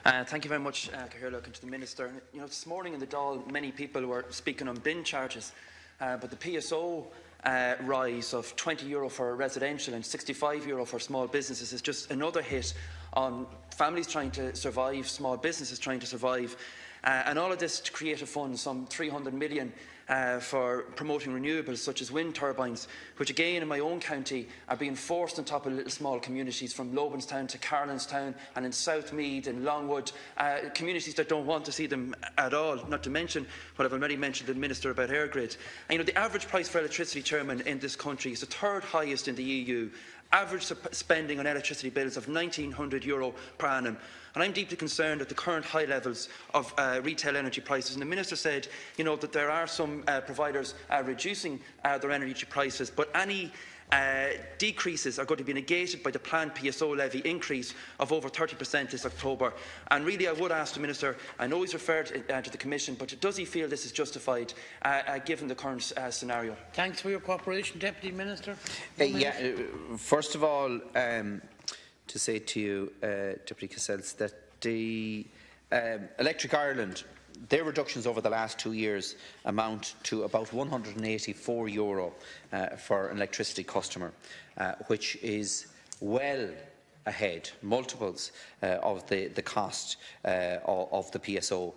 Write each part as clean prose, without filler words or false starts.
Thank you very much, Cathaoirleach, and to the Minister. You know, this morning in the Dáil, many people were speaking on bin charges, but the PSO rise of €20 for residential and €65 for small businesses is just another hit on families trying to survive, small businesses trying to survive, and all of this to create a fund, some €300 million for promoting renewables such as wind turbines, which again in my own county are being forced on top of little small communities from Lobanstown to Carlinstown and in South Meath and Longwood, communities that don't want to see them at all, not to mention what I've already mentioned to the Minister about Airgrid. And, you know, the average price for electricity, Chairman, in this country is the third highest in the EU. Average spending on electricity bills of €1,900 per annum. And I'm deeply concerned at the current high levels of retail energy prices. And the Minister said, you know, that there are some providers reducing their energy prices, but any decreases are going to be negated by the planned PSO levy increase of over 30% this October. And really, I would ask the Minister, I know he's referred to the Commission, but does he feel this is justified given the current scenario? Thanks for your cooperation, Deputy Minister. First of all, to say to you, Deputy Cassells, that the Electric Ireland, their reductions over the last 2 years amount to about €184 for an electricity customer, which is well ahead, multiples of the cost of the PSO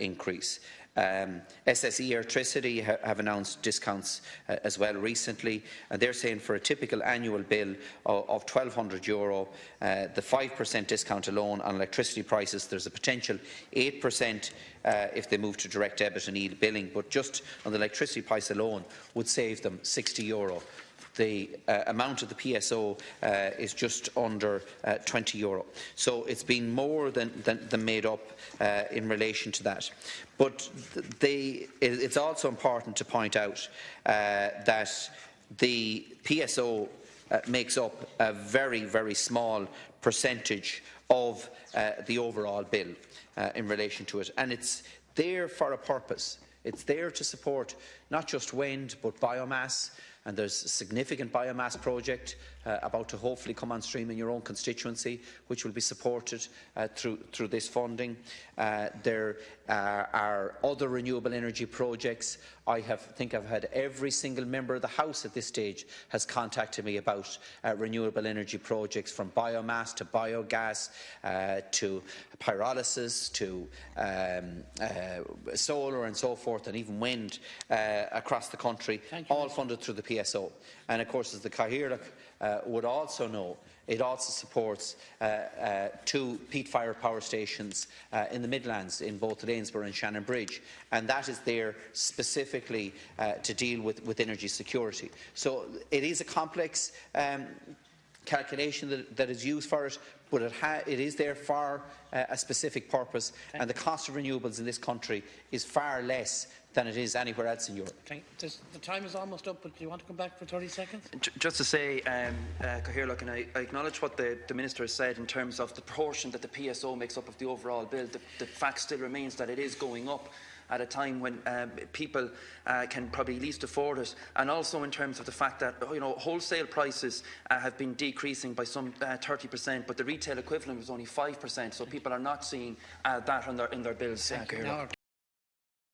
increase. SSE Electricity have announced discounts as well recently, and they're saying for a typical annual bill of €1,200, the 5% discount alone on electricity prices, there's a potential 8% if they move to direct debit and e-billing, but just on the electricity price alone would save them €60. The amount of the PSO is just under €20. So it's been more than made up in relation to that. But it's also important to point out that the PSO makes up a very, very small percentage of the overall bill in relation to it. And it's there for a purpose. It's there to support not just wind but biomass, and there's a significant biomass project about to hopefully come on stream in your own constituency, which will be supported through this funding. There are other renewable energy projects. I think I've had every single member of the House at this stage has contacted me about renewable energy projects, from biomass to biogas to pyrolysis to solar and so forth, and even wind across the country, all funded through the PSO. And of course, as the Cathaoirleach would also know, it also supports 2 peat-fired power stations in the Midlands, in both Lanesborough and Shannon Bridge, and that is there specifically to deal with energy security. So it is a complex calculation that is used for it, but it is there for a specific purpose, and the cost of renewables in this country is far less than it is anywhere else in Europe. The time is almost up, but do you want to come back for 30 seconds? Just to say, Cathaoirleach, and I acknowledge what the Minister has said in terms of the proportion that the PSO makes up of the overall bill. The fact still remains that it is going up at a time when people can probably least afford it, and also in terms of the fact that, you know, wholesale prices have been decreasing by some 30%, but the retail equivalent was only 5%, so people are not seeing that in their bills.